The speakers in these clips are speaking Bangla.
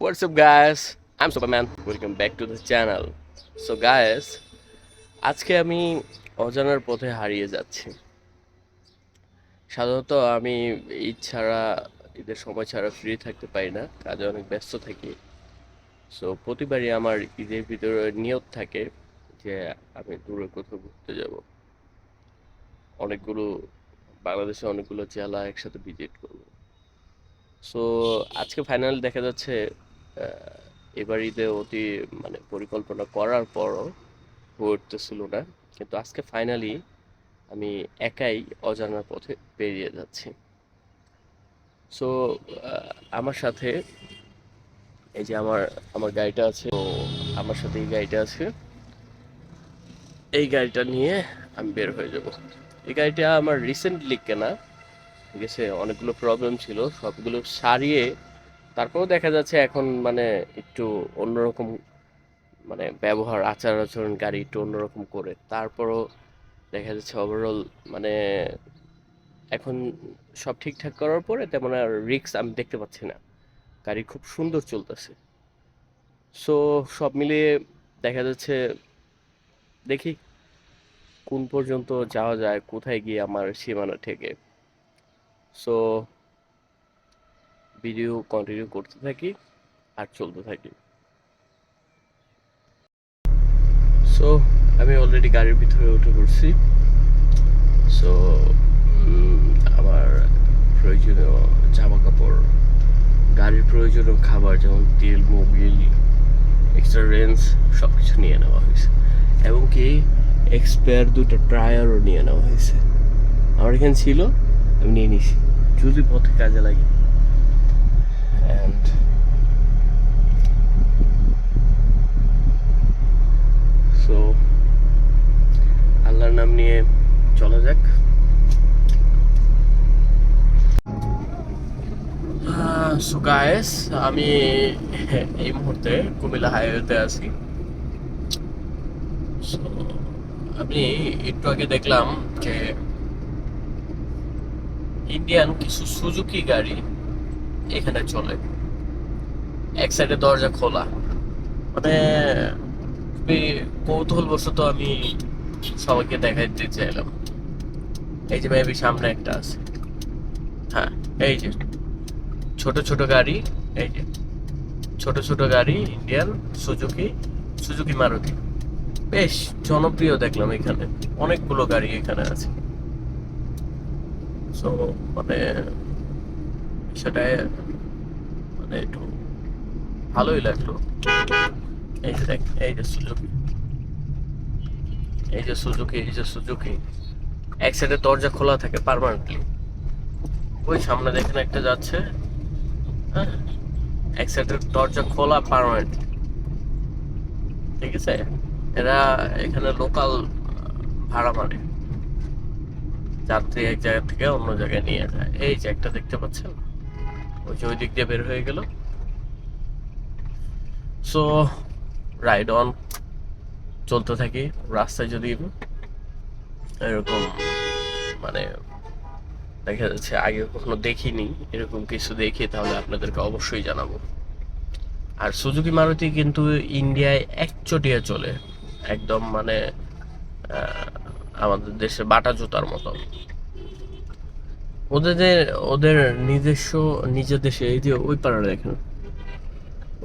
What's up guys? I'm Superman. Welcome back to the channel. So guys, আজকে আমি অজানার পথে হারিয়ে যাচ্ছি। সাধারণত আমি ঈদ ছাড়া ঈদের সময় ছাড়া ফ্রি থাকতে পারি না, কাজে অনেক ব্যস্ত থাকি। সো প্রতিবারই আমার ঈদের ভিতরে নিয়ত থাকে যে আমি দূরে কোথাও ঘুরতে যাব। অনেকগুলো বাংলাদেশে অনেকগুলো জেলা একসাথে ভিজিট করব। সো আজকে ফাইনাল দেখা যাচ্ছে এবার ঈদে অতি পরিকল্পনা করার পরও হয়ে উঠতেছিল না, কিন্তু আজকে ফাইনালি আমি একাই অজানার পথে বেরিয়ে যাচ্ছি। সো আমার সাথে এই যে আমার আমার গাড়িটা আছে, তো আমার সাথে এই গাড়িটা আছে। এই গাড়িটা নিয়ে আমি বের হয়ে যাব। এই গাড়িটা আমার রিসেন্টলি কেনা, ঠিক আছে। অনেকগুলো প্রবলেম ছিল, সবগুলো সারিয়ে তারপরেও দেখা যাচ্ছে এখন একটু অন্যরকম ব্যবহার আচার আচরণ গাড়ি একটু অন্যরকম করে, তারপরও দেখা যাচ্ছে ওভারঅল মানে এখন সব ঠিকঠাক করার পরে তেমন আর রিস্ক আমি দেখতে পাচ্ছি না। গাড়ি খুব সুন্দর চলতেছে। সো সব মিলিয়ে দেখা যাচ্ছে, দেখি কোন পর্যন্ত যাওয়া যায়, কোথায় গিয়ে আমার সীমানা ঠেকে। সো ভিডিও কন্টিনিউ করতে থাকি আর চলতে থাকি। সো আমি অলরেডি গাড়ির ভিতরে উঠে পড়ছি। সো আমার প্রয়োজনীয় জামা কাপড়, গাড়ির প্রয়োজনীয় খাবার যেমন তেল, মোবিল, এক্সট্রা রেঞ্জ সব কিছু নিয়ে নেওয়া হয়েছে, এবং কি এক্সপায়ার দুটো টায়ারও নিয়ে নেওয়া হয়েছে। আমার এখানে ছিল, আমি নিয়ে নিছি যদি পথে কাজে লাগে। অ্যান্ড সো আল্লাহর নাম নিয়ে চলা যাক। সো গাইস, আমি এই মুহূর্তে কুমিল্লা হাইওয়েতে আছি। সো আমি একটু আগে দেখলাম যে ইন্ডিয়ান কিছু সুজুকি গাড়ি এখানে চলে, এক সাইডে দরজা খোলা। মানে খুবই কৌতূহলবশত আমি সবাইকে দেখাইতে চাইলাম। এই যে মেবি সামনে একটা আছে, হ্যাঁ এই যে ছোট ছোট গাড়ি, এই যে ছোট ছোট গাড়ি ইন্ডিয়ান সুজুকি, সুজুকি মারুতি বেশ জনপ্রিয় দেখলাম এখানে। অনেকগুলো গাড়ি এখানে আছে। সো সেটাই একটু ভালোই লাগলো। এই যে দেখ, এই যে সুজুকি, এই যে সুজুকি, এই যে সুজুকি। এক সাইডে দরজা খোলা থাকে পার্মানেন্টলি। ওই সামনে দেখেন একটা যাচ্ছে, হ্যাঁ, এক সাইডের দরজা খোলা পার্মানেন্টলি, ঠিক আছে। এরা এখানে লোকাল ভাড়া মারে, যাত্রী এক জায়গা থেকে অন্য জায়গায় নিয়ে যায়। এই যে একটা দেখতে পাচ্ছেন, ওই যে ওই দিক দিয়ে বের হয়ে গেল। সো রাইড অন, চলতে থাকি। রাস্তায় যদি এরকম মানে দেখা যাচ্ছে আগে কখনো দেখিনি এরকম কিছু দেখি, তাহলে আপনাদেরকে অবশ্যই জানাবো। আর সুজুকি মারুতি কিন্তু ইন্ডিয়ায় একচটিয়া চলে, একদম আমাদের দেশে বাটা জুতার মতো। ওদের ওদের নিজস্ব নিজের দেশে, এই যে ওই পারে দেখেন,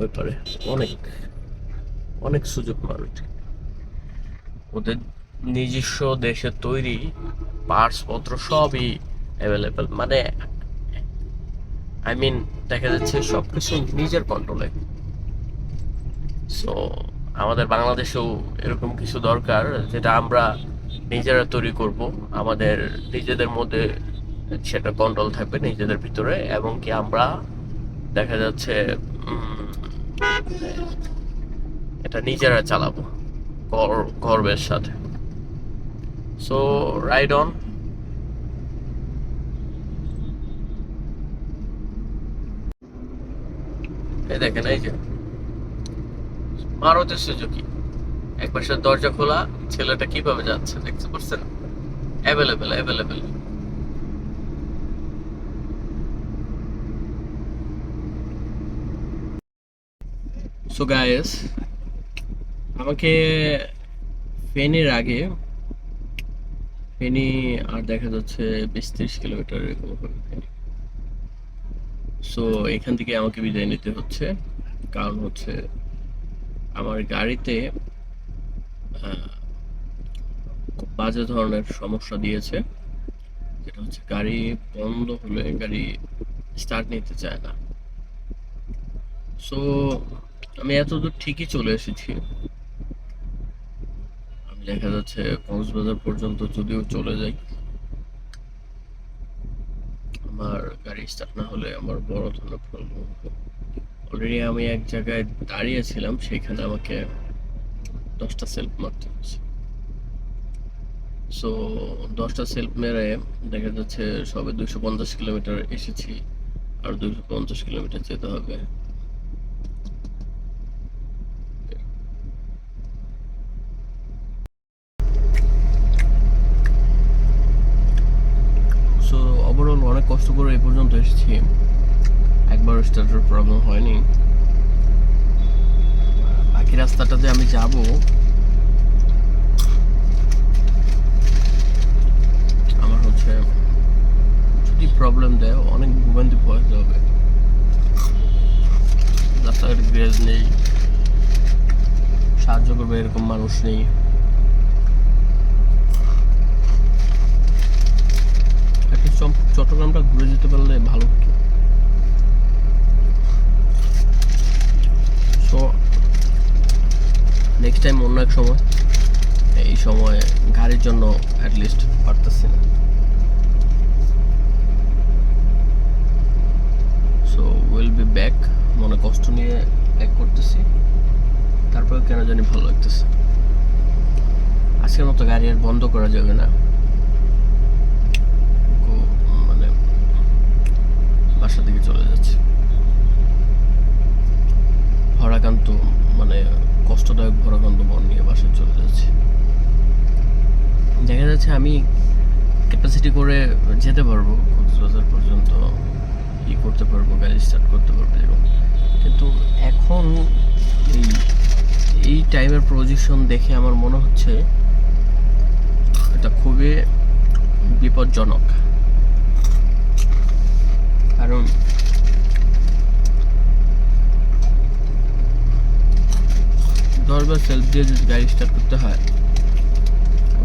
ওই পারে অনেক অনেক সুজুকি মারুতি ওদের নিজস্ব দেশে তৈরি, পার্টস পত্র সবই অ্যাভেলেবেল। আই মিন দেখা যাচ্ছে সবকিছু নিজের কন্ট্রোলে। সো আমাদের বাংলাদেশেও এরকম কিছু দরকার, যেটা আমরা নিজেরা তৈরি করব, আমাদের নিজেদের মধ্যে সেটা কন্ট্রোল থাকবে নিজেদের ভিতরে, এবং কি আমরা দেখা যাচ্ছে এটা নিজেরা চালাবো গর্বের সাথে। So ride on. এই দেখেন, এই যে মারুতি সুজুকি, এক পাশের দরজা খোলা, ছেলেটা কিভাবে যাচ্ছে দেখতে পাচ্ছেন, অ্যাভেলেবেল অ্যাভেলেবেল। সো গাইস, আমাকে ফেনীর আগে, ফেনী আর দেখা যাচ্ছে 20-30 কিলোমিটার এরকম হবে ফেনী। সো এখান থেকে আমাকে বিদায় নিতে হচ্ছে, কারণ হচ্ছে আমার গাড়িতে খুব বাজে ধরনের সমস্যা দিয়েছে, যেটা হচ্ছে গাড়ি বন্ধ হলে গাড়ি স্টার্ট নিতে চায় না। সো আমি এতদূর ঠিকই চলে এসেছি, আমি দেখা যাচ্ছে কক্সবাজার পর্যন্ত যদিও চলে যাই, আমার গাড়ি স্টার্ট না হলে আমার বড় ধরনের প্রবলেম হবে। অলরেডি আমি এক জায়গায় দাঁড়িয়েছিলাম, সেখানে আমাকে 10টা সেলফ মারতে হচ্ছে। সো 10টা সেলফ মেরে দেখা যাচ্ছে সবে 250 কিলোমিটার এসেছি, আর 250 কিলোমিটার যেতে হবে। সো ওভারঅল অনেক কষ্ট করে এই পর্যন্ত এসেছি, একবার স্টার্টার প্রবলেম হয়নি। বাকি রাস্তাটাতে আমি যাব, আমার হচ্ছে যদি প্রবলেম দেয় অনেক ভোগান্তি পোহাতে হবে। রাস্তাঘাটে গ্যারেজ নেই, সাহায্য করবে এরকম মানুষ নেই। চট্টগ্রামটা ঘুরে যেতে পারলে ভালো হতো। সো নেক্সট টাইম অন্য এক সময়, এই সময় গাড়ির জন্য অ্যাটলিস্ট পারতেছি না। সো উইল বি ব্যাক, মনে কষ্ট নিয়ে ব্যাক করতেছি, তারপরে কেন জানি ভালো লাগতেছে। আজকের মতো গাড়ি আর বন্ধ করা যাবে না, মানে বাসা দিকে চলে যাচ্ছে। ভরাকান্ত, মানে কষ্টদায়ক ভরাকান্ত মন নিয়ে বাসায় চলে যাচ্ছে। দেখা যাচ্ছে আমি ক্যাপাসিটি করে যেতে পারবো কক্সবাজার পর্যন্ত, ই করতে পারবো, গাড়ি স্টার্ট করতে পারবো এরকম, কিন্তু এখন এই টাইমের পজিশন দেখে আমার মনে হচ্ছে এটা খুবই বিপজ্জনক। কারণ 10বার সেলফ দিয়ে যদি গাড়ি স্টার্ট করতে হয়,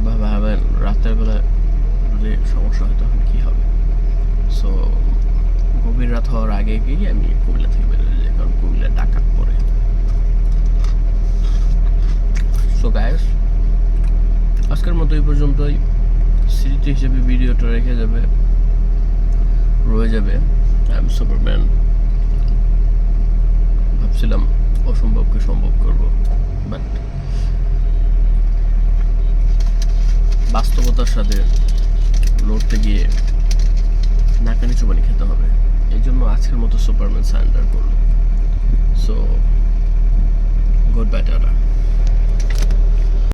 ভাবেন রাতের বেলা যদি সমস্যা হয় তখন কী হবে। সো গভীর রাত হওয়ার আগে গিয়ে আমি কুমিল্লা থেকে বেরোতে যাই, কারণ কুমিল্লা ডাকাত পড়ে। সো গাইস, আজকের মতো এই পর্যন্তই। স্মৃতি হিসেবে ভিডিওটা রেখে যাবে, রয়ে যাবে। I am Superman. ভাবছিলাম অসম্ভবকে সম্ভব করব, বাট বাস্তবতার সাথে লড়তে গিয়ে নাকানি চুবানি খেতে হবে। এই জন্য আজকের মতো সুপারম্যান সারেন্ডার করলো। So good bye, tata.